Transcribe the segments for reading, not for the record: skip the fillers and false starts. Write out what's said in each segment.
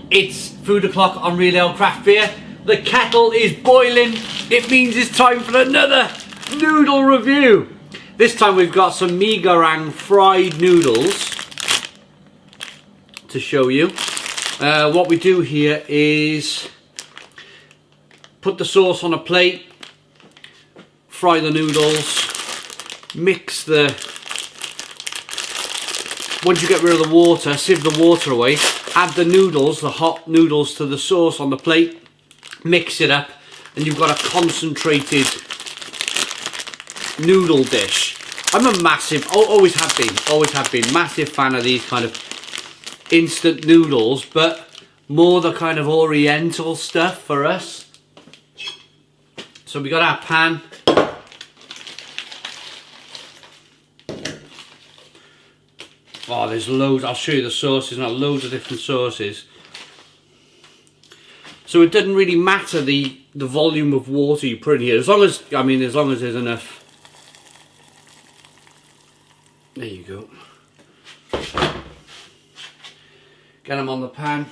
It's food o'clock on Real Ale Craft Beer. The kettle is boiling. It means it's time for another noodle review. This time we've got some mee goreng fried noodles to show you. What we do here is put the sauce on a plate, fry the noodles, mix the... Once you get rid of the water, sieve the water away, add the noodles, the hot noodles, to the sauce on the plate, mix it up, and you've got a concentrated noodle dish. I'm a massive, always have been, massive fan of these kind of instant noodles, but more the kind of oriental stuff for us. So we got our pan. Oh, there's loads. I'll show you the sauces now. Loads of different sauces. So it doesn't really matter the volume of water you put in here, as long as there's enough. There you go. Get them on the pan.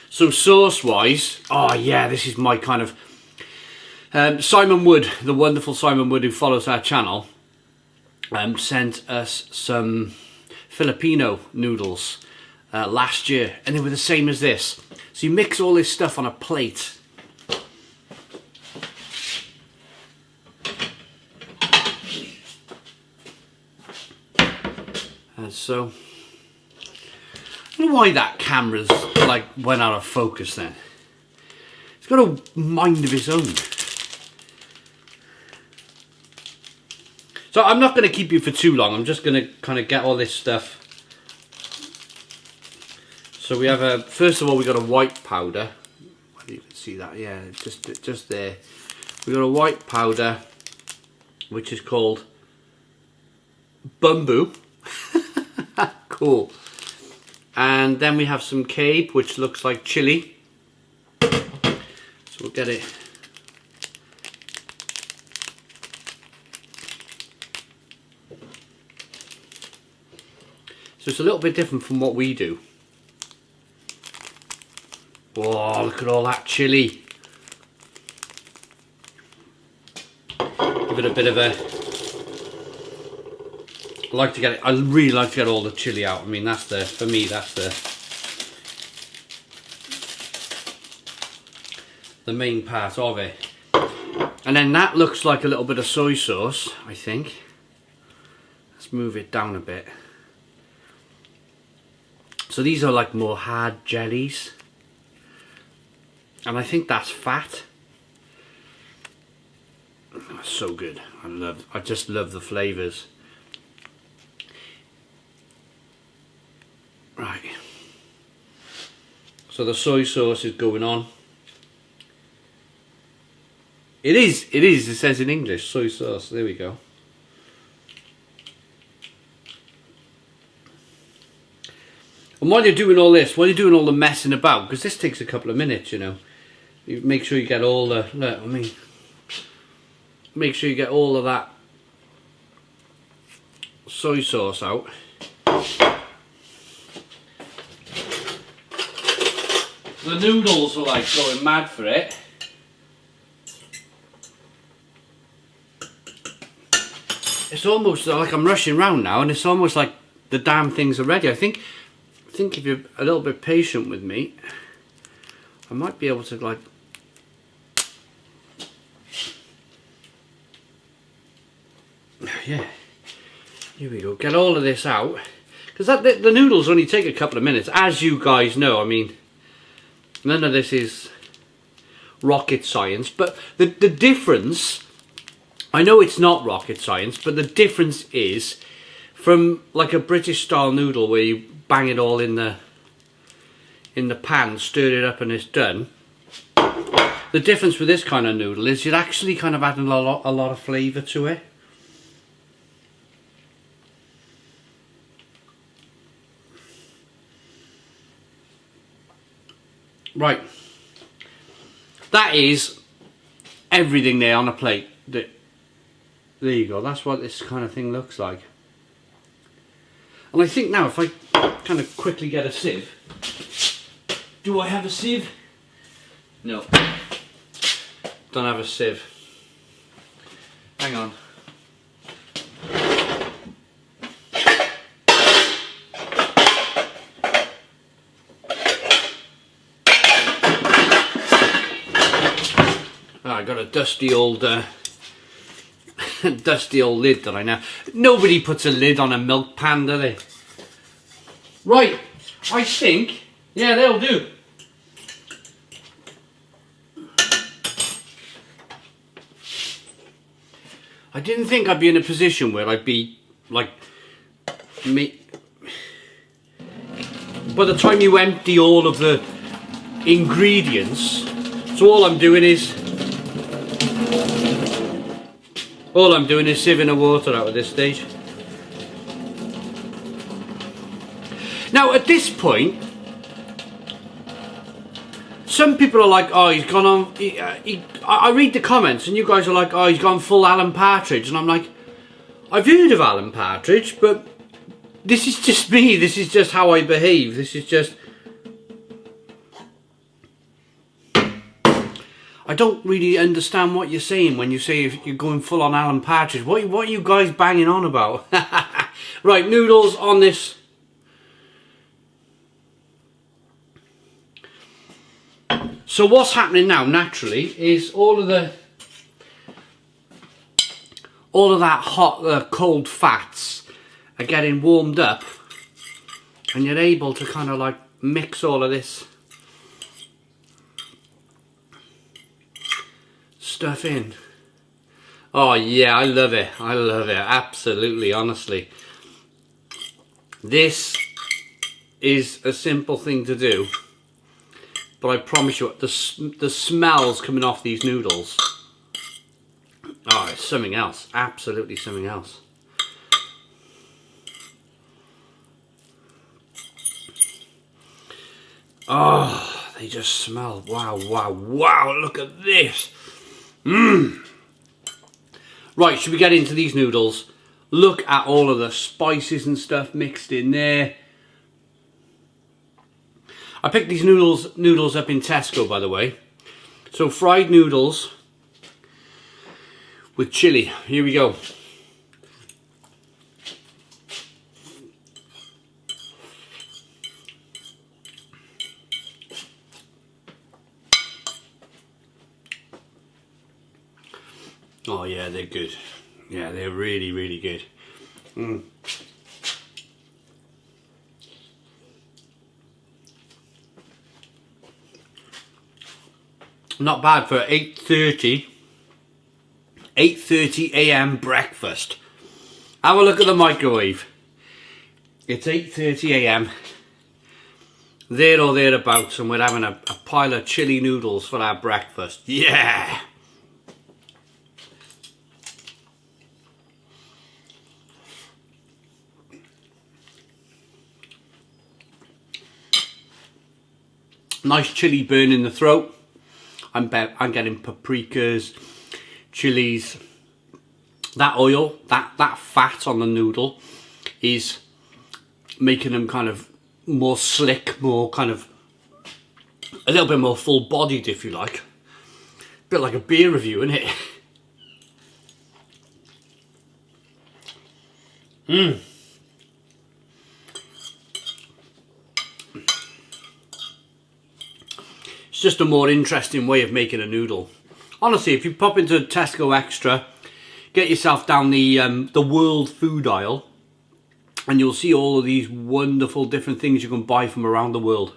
So sauce-wise, oh yeah, this is my kind of. Simon Wood, the wonderful Simon Wood who follows our channel, sent us some Filipino noodles last year, and they were the same as this. So you mix all this stuff on a plate. And so, I don't know why that camera's like went out of focus then. It's got a mind of its own. So I'm not going to keep you for too long. I'm just going to kind of get all this stuff. So we have first of all we got a white powder. You can see that, yeah, just there. We got a white powder, which is called bamboo. Cool. And then we have some cabe, which looks like chili. So we'll get it. So it's a little bit different from what we do. Whoa, look at all that chili. Give it a bit of a... I really like to get all the chili out. I mean, for me, that's the main part of it. And then that looks like a little bit of soy sauce, I think. Let's move it down a bit. So these are like more hard jellies, and I think that's fat. Oh, so good. I just love the flavours. Right. So the soy sauce is going on. It says in English, soy sauce. There we go. And while you're doing all this, while you're doing all the messing about, because this takes a couple of minutes, you know, you make sure you get all the, make sure you get all of that soy sauce out. The noodles are like going mad for it. It's almost like I'm rushing around now, and it's almost like the damn things are ready. I think if you're a little bit patient with me, I might be able to like... Yeah, here we go. Get all of this out, because the noodles only take a couple of minutes, as you guys know. I mean, none of this is rocket science, but the difference, I know it's not rocket science, but the difference is from like a British style noodle where you bang it all in the pan, stir it up and it's done. The difference with this kind of noodle is you're actually kind of adding a lot of flavour to it. Right, that is everything there on a plate. There you go, that's what this kind of thing looks like. And I think now if I kind of quickly get a sieve. Do I have a sieve? No. Don't have a sieve. Hang on. Oh, I got a dusty old dusty old lid that I know. Nobody puts a lid on a milk pan, do they? Right, I think, yeah, they'll do. I didn't think I'd be in a position where I'd be like me. By the time you empty all of the ingredients, so all I'm doing is sieving the water out at this stage. Now at this point, some people are like, oh, he's gone on, I read the comments and you guys are like, oh, he's gone full Alan Partridge, and I'm like, I've heard of Alan Partridge, but this is just me, this is just how I behave, this is just, I don't really understand what you're saying when you say if you're going full on Alan Partridge. What are you guys banging on about? Right, noodles on this. So what's happening now naturally is all of that hot, cold fats are getting warmed up, and you're able to kind of like mix all of this stuff in. Oh yeah, I love it. I love it. Absolutely, honestly. This is a simple thing to do, but I promise you, the smells coming off these noodles, oh, it's something else. Absolutely something else. Oh, they just smell. Wow, wow, wow. Look at this. Mmm. Right, should we get into these noodles? Look at all of the spices and stuff mixed in there. I picked these noodles up in Tesco, by the way. So fried noodles with chili. Here we go. Oh yeah, they're good. Yeah, they're really, really good. Mm. Not bad for 8:30 a.m. breakfast. Have a look at the microwave. It's 8:30 a.m. there or thereabouts, and we're having a pile of chili noodles for our breakfast. Yeah! Nice chili burn in the throat. I'm getting paprikas, chilies. That oil, that fat on the noodle is making them kind of more slick, more kind of a little bit more full-bodied, if you like. A bit like a beer review, isn't it? Mmm. It's just a more interesting way of making a noodle. Honestly, if you pop into Tesco Extra, get yourself down the world food aisle, and you'll see all of these wonderful different things you can buy from around the world.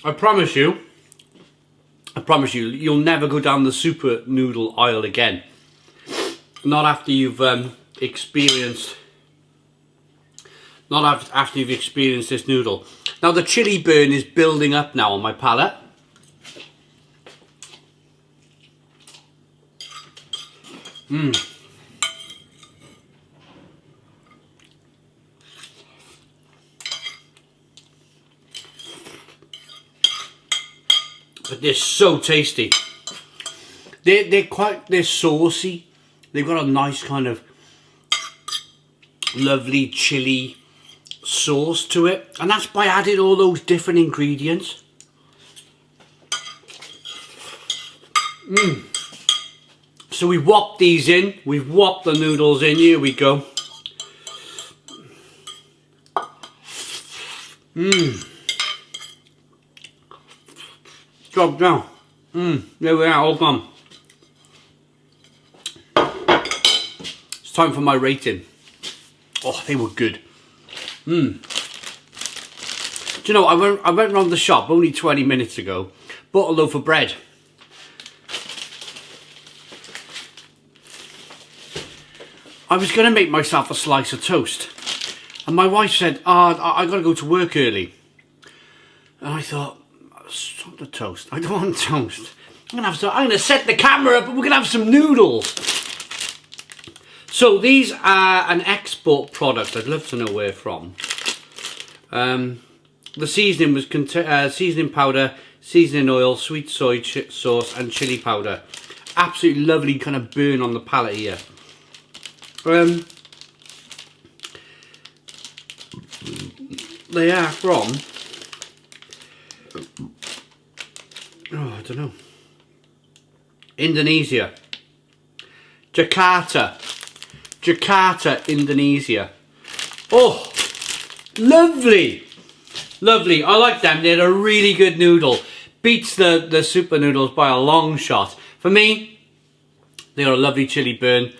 I promise you, you'll never go down the super noodle aisle again. Not after you've experienced this noodle. Now the chili burn is building up now on my palate. Mmm. they're so tasty. They're saucy. They've got a nice kind of lovely chili sauce to it, and that's by adding all those different ingredients. So we whop these in. We've whopped the noodles in. Here we go. Drop down. There we are, all gone. It's time for my rating. Oh, they were good. Do you know, I went round the shop only 20 minutes ago, bought a loaf of bread. I was going to make myself a slice of toast, and my wife said, I got to go to work early. And I thought, stop the toast. I don't want toast. I'm going to set the camera up and we're going to have some noodles. So these are an export product. I'd love to know where from. The seasoning was seasoning powder, seasoning oil, sweet soy sauce and chili powder. Absolutely lovely kind of burn on the palate here. They are from, I don't know, Indonesia. Jakarta, Indonesia. Oh, lovely. Lovely. I like them. They're a really good noodle. Beats the super noodles by a long shot. For me, they're a lovely chili burn.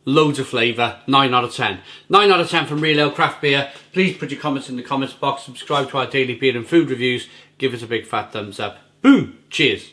Loads of flavour. 9 out of 10. 9 out of 10 from Real Ale Craft Beer. Please put your comments in the comments box. Subscribe to our daily beer and food reviews. Give us a big fat thumbs up. Boom. Cheers.